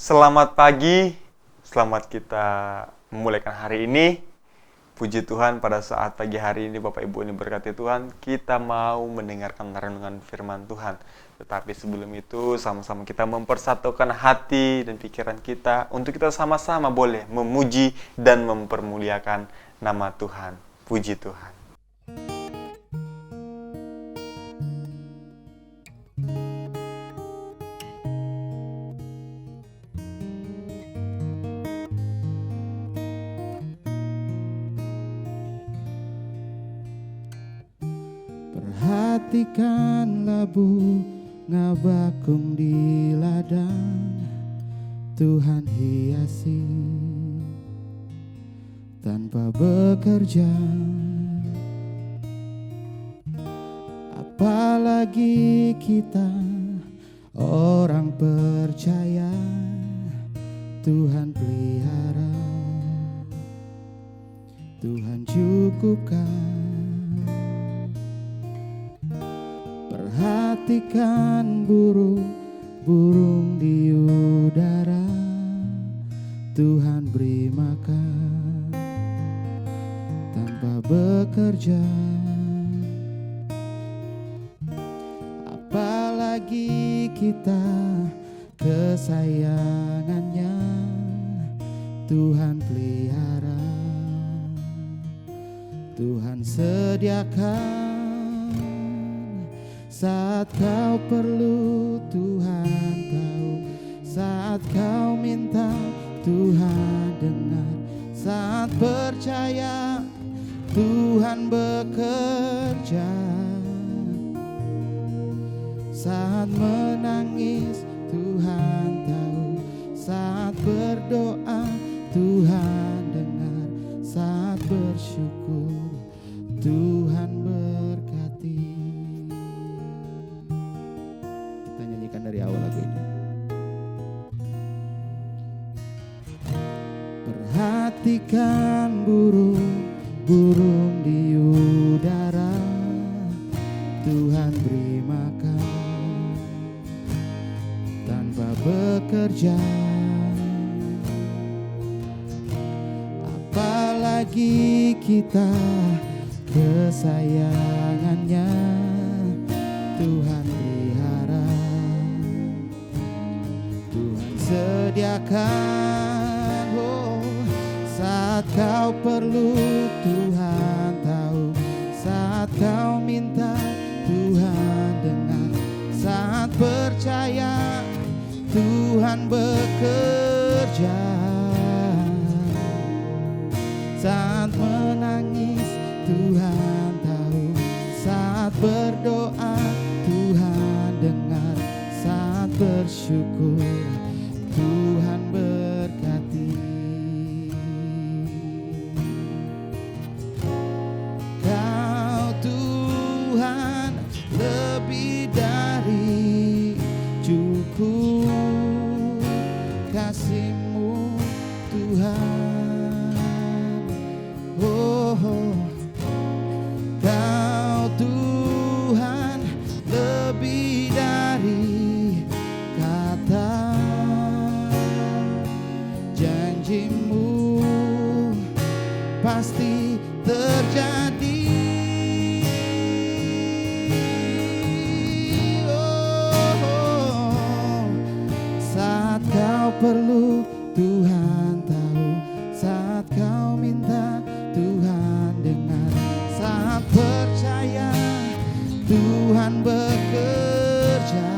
Selamat pagi, selamat kita memulaikan hari ini. Puji Tuhan, pada saat pagi hari ini Bapak Ibu ini berkati Tuhan, kita mau mendengarkan renungan firman Tuhan. Tetapi sebelum itu, sama-sama kita mempersatukan hati dan pikiran kita untuk kita sama-sama boleh memuji dan mempermuliakan nama Tuhan. Puji Tuhan. Perhatikanlah bunga bakung di ladang, Tuhan hiasi tanpa bekerja. Apalagi kita orang percaya, Tuhan pelihara, Tuhan cukupkan. Perhatikan burung di udara, Tuhan beri makan tanpa bekerja. Apalagi kita kesayangannya, Tuhan pelihara, Tuhan sediakan. Saat kau perlu, Tuhan tahu. Saat kau minta, Tuhan dengar. Saat percaya, Tuhan bekerja. Saat menangis, Tuhan tahu. Saat berdoa, Tuhan dengar. Saat bersyukur, Tuhan berkati. Dari awal lagu ini. Perhatikan burung di udara, Tuhan beri makan tanpa bekerja. Apalagi kita kesayangannya, Tuhan pelihara, sediakan. Oh, saat kau perlu, Tuhan tahu. Saat kau minta, Tuhan dengar. Saat percaya, Tuhan bekerja. Saat menangis, Tuhan tahu. Saat berdoa, Tuhan dengar. Saat bersyukur, Tuhan berkati. Kau Tuhan lebih dari cukup, kasih-Mu Tuhan. Oh, Kau Tuhan lebih dari kata. Janji-Mu pasti terjadi. Oh, saat kau perlu, Tuhan tahu. Saat kau minta, Tuhan dengar. Saat percaya, Tuhan bekerja.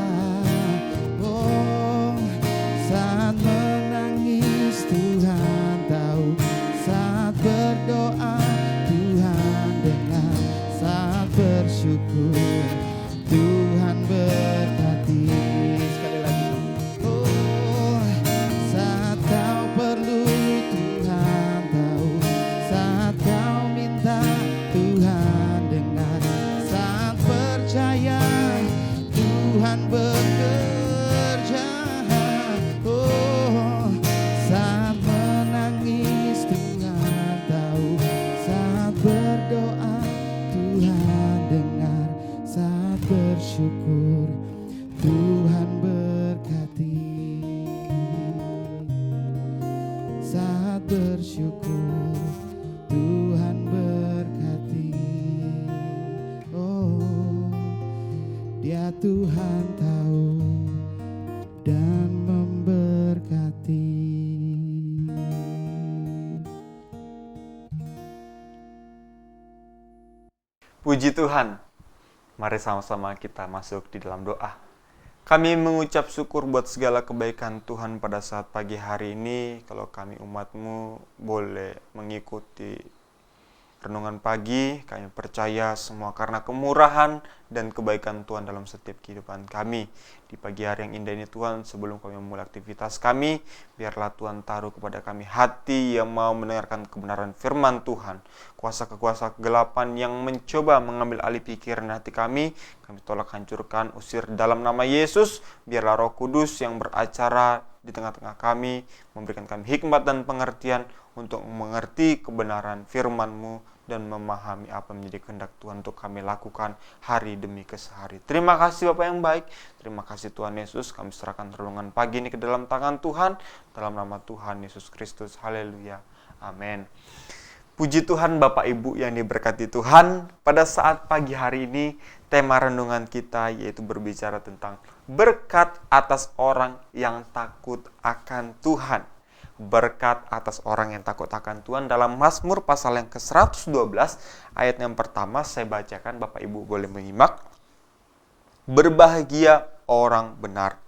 Oh, saat menangis, Tuhan tahu. Saat berdoa, Tuhan dengar. Saat bersyukur, Tuhan berkati. Sekali lagi. Oh, saat kau perlu, Tuhan tahu. Saat kau minta, Tuhan dengar. Saat percaya, Tuhan bekerja. Oh, saat menangis, Tuhan tahu. Saat berdoa, Tuhan dengar. Saat bersyukur, Tuhan berkati. Tuhan tahu dan memberkati. Puji Tuhan. Mari sama-sama kita masuk di dalam doa. Kami mengucap syukur buat segala kebaikan Tuhan pada saat pagi hari ini. Kalau kami umat-Mu boleh mengikuti renungan pagi, kami percaya semua karena kemurahan dan kebaikan Tuhan dalam setiap kehidupan kami. Di pagi hari yang indah ini Tuhan, sebelum kami memulai aktivitas kami, biarlah Tuhan taruh kepada kami hati yang mau mendengarkan kebenaran firman Tuhan. Kuasa-kuasa kegelapan yang mencoba mengambil alih pikiran hati kami tolak, hancurkan, usir dalam nama Yesus. Biarlah Roh Kudus yang beracara di tengah-tengah kami, memberikan kami hikmat dan pengertian untuk mengerti kebenaran firman-Mu dan memahami apa menjadi kehendak Tuhan untuk kami lakukan hari demi kesehari. Terima kasih Bapa yang baik. Terima kasih Tuhan Yesus. Kami serahkan renungan pagi ini ke dalam tangan Tuhan. Dalam nama Tuhan Yesus Kristus. Haleluya. Amin. Puji Tuhan Bapak Ibu yang diberkati Tuhan. Pada saat pagi hari ini, tema renungan kita yaitu berbicara tentang berkat atas orang yang takut akan Tuhan. Berkat atas orang yang takut akan Tuhan dalam Mazmur pasal yang ke-112 ayat yang pertama saya bacakan, Bapak Ibu boleh menyimak. Berbahagia orang benar.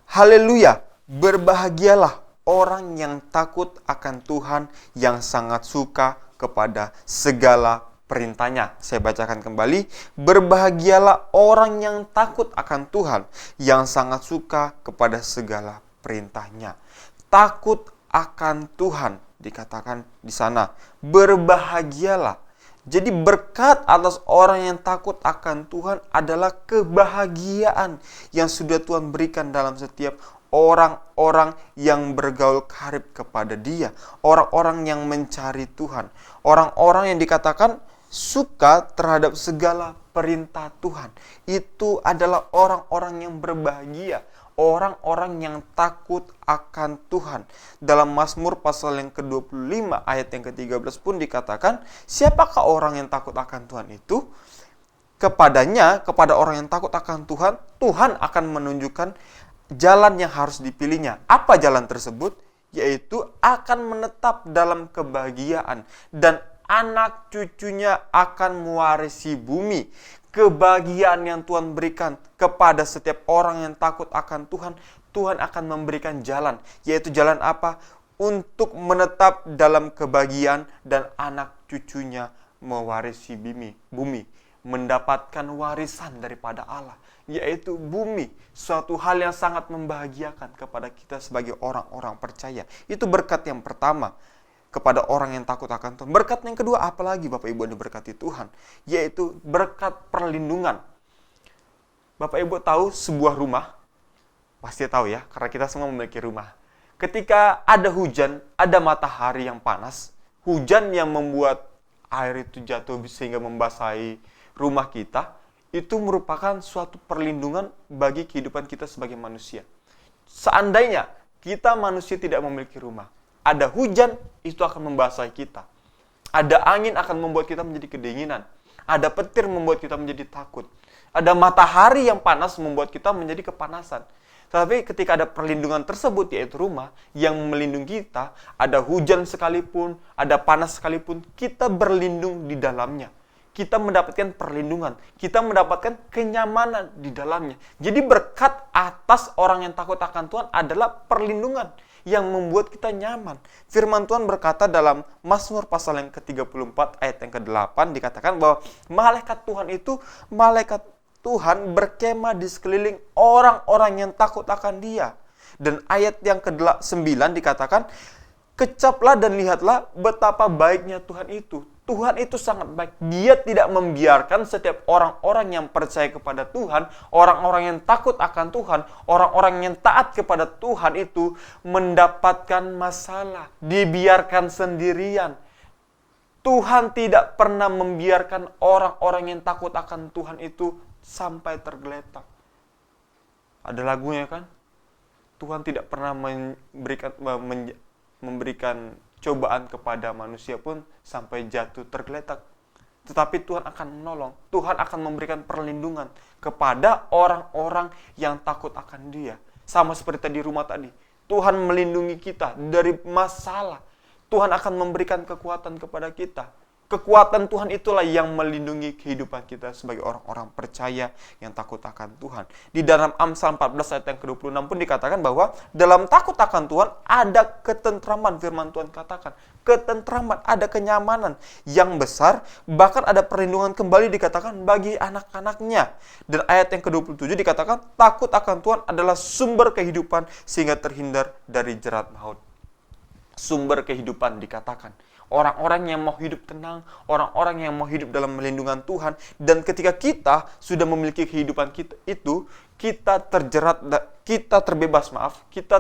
Haleluya, berbahagialah orang yang takut akan Tuhan, yang sangat suka kepada segala perintahnya. Saya bacakan kembali. Berbahagialah orang yang takut akan Tuhan, yang sangat suka kepada segala perintahnya. Takut akan Tuhan dikatakan di sana. Berbahagialah. Jadi berkat atas orang yang takut akan Tuhan adalah kebahagiaan yang sudah Tuhan berikan dalam setiap orang-orang yang bergaul karib kepada Dia. Orang-orang yang mencari Tuhan. Orang-orang yang dikatakan suka terhadap segala perintah Tuhan. Itu adalah orang-orang yang berbahagia. Orang-orang yang takut akan Tuhan. Dalam Mazmur pasal yang ke-25 ayat yang ke-13 pun dikatakan, siapakah orang yang takut akan Tuhan itu? Kepada orang yang takut akan Tuhan, Tuhan akan menunjukkan jalan yang harus dipilihnya. Apa jalan tersebut? Yaitu akan menetap dalam kebahagiaan dan anak cucunya akan mewarisi bumi. Kebahagiaan yang Tuhan berikan kepada setiap orang yang takut akan Tuhan, Tuhan akan memberikan jalan. Yaitu jalan apa? Untuk menetap dalam kebahagiaan dan anak cucunya mewarisi bumi. Mendapatkan warisan daripada Allah, yaitu bumi. Suatu hal yang sangat membahagiakan kepada kita sebagai orang-orang percaya. Itu berkat yang pertama kepada orang yang takut akan Tuhan. Berkat yang kedua apalagi Bapak Ibu yang diberkati Tuhan, yaitu berkat perlindungan. Bapak Ibu tahu sebuah rumah, pasti tahu ya, karena kita semua memiliki rumah. Ketika ada hujan, ada matahari yang panas, hujan yang membuat air itu jatuh sehingga membasahi rumah kita, itu merupakan suatu perlindungan bagi kehidupan kita sebagai manusia. Seandainya kita manusia tidak memiliki rumah, ada hujan, itu akan membasahi kita. Ada angin akan membuat kita menjadi kedinginan. Ada petir membuat kita menjadi takut. Ada matahari yang panas membuat kita menjadi kepanasan. Tetapi ketika ada perlindungan tersebut, yaitu rumah yang melindungi kita, ada hujan sekalipun, ada panas sekalipun, kita berlindung di dalamnya. Kita mendapatkan perlindungan, kita mendapatkan kenyamanan di dalamnya. Jadi berkat atas orang yang takut akan Tuhan adalah perlindungan yang membuat kita nyaman. Firman Tuhan berkata dalam Mazmur pasal yang ke-34 ayat yang ke-8 dikatakan bahwa malaikat Tuhan berkemah di sekeliling orang-orang yang takut akan Dia. Dan ayat yang ke-9 dikatakan, kecaplah dan lihatlah betapa baiknya Tuhan itu. Tuhan itu sangat baik. Dia tidak membiarkan setiap orang-orang yang percaya kepada Tuhan, orang-orang yang takut akan Tuhan, orang-orang yang taat kepada Tuhan itu mendapatkan masalah, dibiarkan sendirian. Tuhan tidak pernah membiarkan orang-orang yang takut akan Tuhan itu sampai tergeletak. Ada lagunya kan? Tuhan tidak pernah memberikan cobaan kepada manusia pun sampai jatuh tergeletak. tetapi Tuhan akan menolong. Tuhan akan memberikan perlindungan kepada orang-orang yang takut akan Dia. Sama seperti tadi rumah tadi. Tuhan melindungi kita dari masalah. Tuhan akan memberikan kekuatan kepada kita. Kekuatan Tuhan itulah yang melindungi kehidupan kita sebagai orang-orang percaya yang takut akan Tuhan. Di dalam Amsal 14 ayat yang ke-26 pun dikatakan bahwa dalam takut akan Tuhan ada ketentraman, firman Tuhan katakan. Ketentraman, ada kenyamanan yang besar, bahkan ada perlindungan kembali dikatakan bagi anak-anaknya. Dan ayat yang ke-27 dikatakan takut akan Tuhan adalah sumber kehidupan sehingga terhindar dari jerat maut. Sumber kehidupan dikatakan. Orang-orang yang mau hidup tenang, orang-orang yang mau hidup dalam melindungan Tuhan. Dan ketika kita sudah memiliki kehidupan kita itu, kita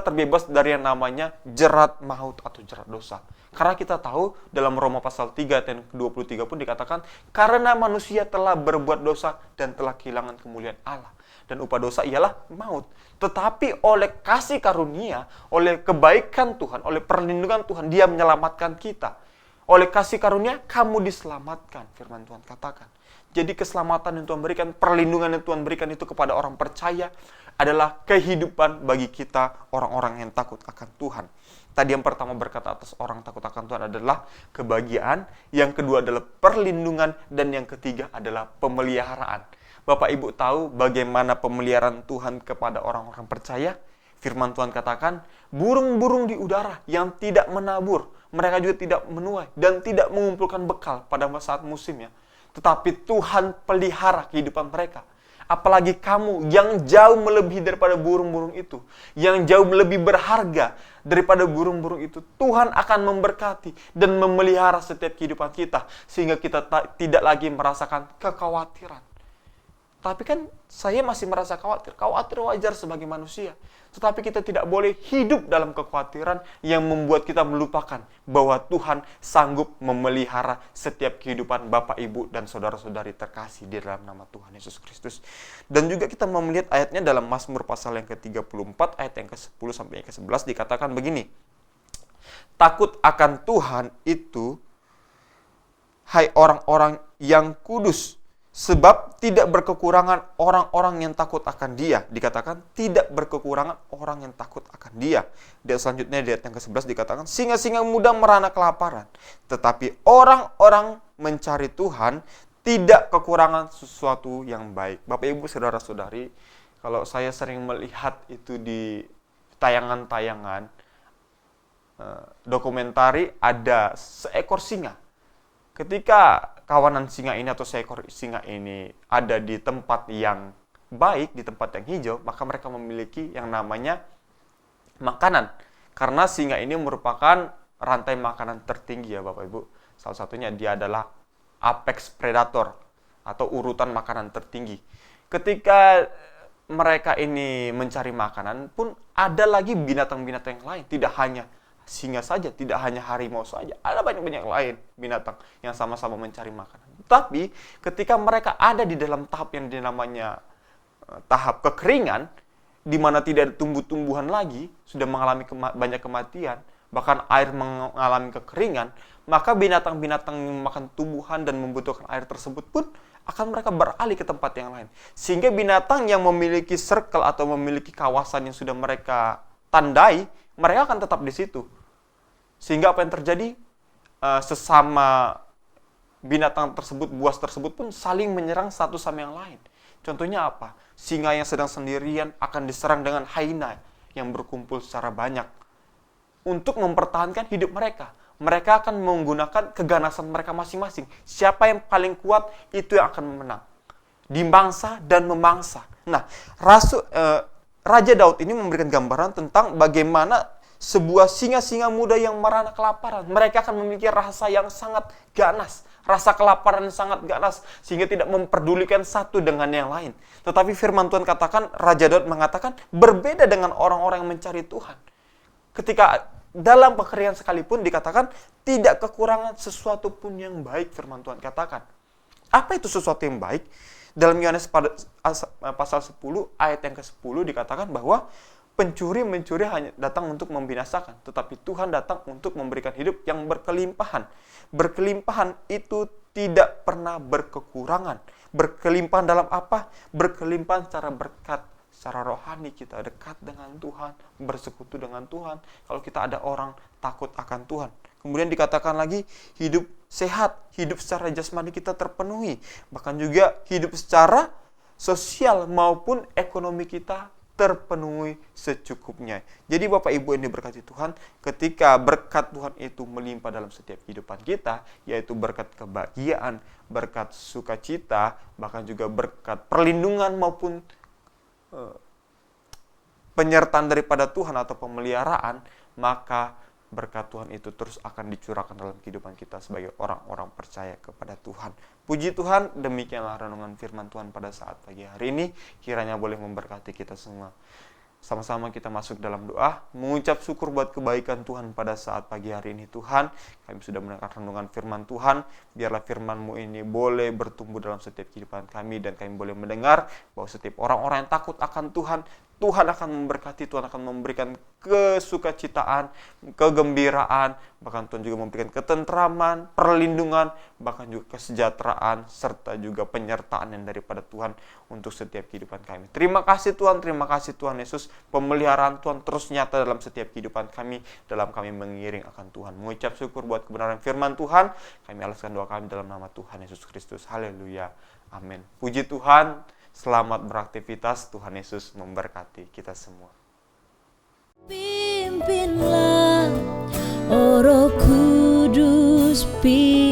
terbebas dari yang namanya jerat maut atau jerat dosa. Karena kita tahu dalam Roma pasal 3 ayat 23 pun dikatakan, karena manusia telah berbuat dosa dan telah kehilangan kemuliaan Allah. Dan upah dosa ialah maut. Tetapi oleh kasih karunia, oleh kebaikan Tuhan, oleh perlindungan Tuhan, Dia menyelamatkan kita. Oleh kasih karunia, kamu diselamatkan, firman Tuhan katakan. Jadi keselamatan yang Tuhan berikan, perlindungan yang Tuhan berikan itu kepada orang percaya adalah kehidupan bagi kita, orang-orang yang takut akan Tuhan. Tadi yang pertama berkata atas orang takut akan Tuhan adalah kebahagiaan, yang kedua adalah perlindungan, dan yang ketiga adalah pemeliharaan. Bapak Ibu tahu bagaimana pemeliharaan Tuhan kepada orang-orang percaya? Firman Tuhan katakan, burung-burung di udara yang tidak menabur, mereka juga tidak menuai dan tidak mengumpulkan bekal pada saat musimnya. Tetapi Tuhan pelihara kehidupan mereka. Apalagi kamu yang jauh melebihi daripada burung-burung itu, yang jauh lebih berharga daripada burung-burung itu, Tuhan akan memberkati dan memelihara setiap kehidupan kita, sehingga kita tidak lagi merasakan kekhawatiran. Tapi kan saya masih merasa khawatir wajar sebagai manusia. Tetapi kita tidak boleh hidup dalam kekhawatiran yang membuat kita melupakan bahwa Tuhan sanggup memelihara setiap kehidupan Bapak, Ibu, dan saudara-saudari terkasih di dalam nama Tuhan Yesus Kristus. Dan juga kita mau melihat ayatnya dalam Mazmur pasal yang ke-34, ayat yang ke-10 sampai yang ke-11 dikatakan begini. Takut akan Tuhan itu, hai orang-orang yang kudus, sebab tidak berkekurangan orang-orang yang takut akan Dia. Dikatakan tidak berkekurangan orang yang takut akan Dia. Dan selanjutnya di ayat yang ke-11 dikatakan, singa-singa muda merana kelaparan, tetapi orang-orang mencari Tuhan tidak kekurangan sesuatu yang baik. Bapak, Ibu, saudara-saudari, kalau saya sering melihat itu di tayangan-tayangan dokumentari, ada seekor singa. Ketika kawanan singa ini atau seekor singa ini ada di tempat yang baik, di tempat yang hijau, maka mereka memiliki yang namanya makanan. Karena singa ini merupakan rantai makanan tertinggi ya Bapak Ibu. Salah satunya dia adalah apex predator atau urutan makanan tertinggi. Ketika mereka ini mencari makanan pun ada lagi binatang-binatang yang lain, tidak hanya singa saja, tidak hanya harimau saja. Ada banyak-banyak lain binatang yang sama-sama mencari makanan. Tapi ketika mereka ada di dalam tahap yang dinamanya tahap kekeringan, di mana tidak ada tumbuh-tumbuhan lagi, sudah mengalami banyak kematian, bahkan air mengalami kekeringan, maka binatang-binatang yang makan tumbuhan dan membutuhkan air tersebut pun akan mereka beralih ke tempat yang lain. Sehingga binatang yang memiliki circle atau memiliki kawasan yang sudah mereka tandai, mereka akan tetap di situ. Sehingga apa yang terjadi? Sesama binatang tersebut, buas tersebut pun saling menyerang satu sama yang lain. Contohnya apa? Singa yang sedang sendirian akan diserang dengan hyena yang berkumpul secara banyak. Untuk mempertahankan hidup mereka. Mereka akan menggunakan keganasan mereka masing-masing. Siapa yang paling kuat, itu yang akan menang. Dimangsa dan memangsa. Nah, Raja Daud ini memberikan gambaran tentang bagaimana sebuah singa-singa muda yang merana kelaparan. Mereka akan memiliki rasa yang sangat ganas. Rasa kelaparan yang sangat ganas. Sehingga tidak memperdulikan satu dengan yang lain. Tetapi firman Tuhan katakan, Raja Daud mengatakan, berbeda dengan orang-orang yang mencari Tuhan. Ketika dalam kekeringan sekalipun dikatakan, tidak kekurangan sesuatu pun yang baik, firman Tuhan katakan. Apa itu sesuatu yang baik? Dalam Yohanes pasal 10 ayat yang ke-10 dikatakan bahwa Pencuri mencuri hanya datang untuk membinasakan, tetapi Tuhan datang untuk memberikan hidup yang berkelimpahan. Berkelimpahan itu tidak pernah berkekurangan. Berkelimpahan dalam apa? Berkelimpahan secara berkat, secara rohani kita dekat dengan Tuhan, bersekutu dengan Tuhan. Kalau kita ada orang takut akan Tuhan. Kemudian dikatakan lagi hidup sehat, hidup secara jasmani kita terpenuhi. Bahkan juga hidup secara sosial maupun ekonomi kita terpenuhi secukupnya. Jadi Bapak Ibu yang diberkati Tuhan, ketika berkat Tuhan itu melimpah dalam setiap kehidupan kita, yaitu berkat kebahagiaan, berkat sukacita, bahkan juga berkat perlindungan maupun penyertaan daripada Tuhan atau pemeliharaan, maka berkat Tuhan itu terus akan dicurahkan dalam kehidupan kita sebagai orang-orang percaya kepada Tuhan. Puji Tuhan, demikianlah renungan firman Tuhan pada saat pagi hari ini. Kiranya boleh memberkati kita semua. Sama-sama kita masuk dalam doa, mengucap syukur buat kebaikan Tuhan pada saat pagi hari ini. Tuhan, kami sudah mendengar renungan firman Tuhan. Biarlah firman-Mu ini boleh bertumbuh dalam setiap kehidupan kami, dan kami boleh mendengar bahwa setiap orang-orang yang takut akan Tuhan, Tuhan akan memberkati, Tuhan akan memberikan kesukacitaan, kegembiraan, bahkan Tuhan juga memberikan ketentraman, perlindungan, bahkan juga kesejahteraan, serta juga penyertaan yang daripada Tuhan untuk setiap kehidupan kami. Terima kasih Tuhan Yesus, pemeliharaan Tuhan terus nyata dalam setiap kehidupan kami, dalam kami mengiring akan Tuhan. Mengucap syukur buat kebenaran firman Tuhan, kami alaskan doa kami dalam nama Tuhan Yesus Kristus. Haleluya. Amin. Puji Tuhan. Selamat beraktivitas, Tuhan Yesus memberkati kita semua. Pimpinlah, oh Roh Kudus, pimpinlah.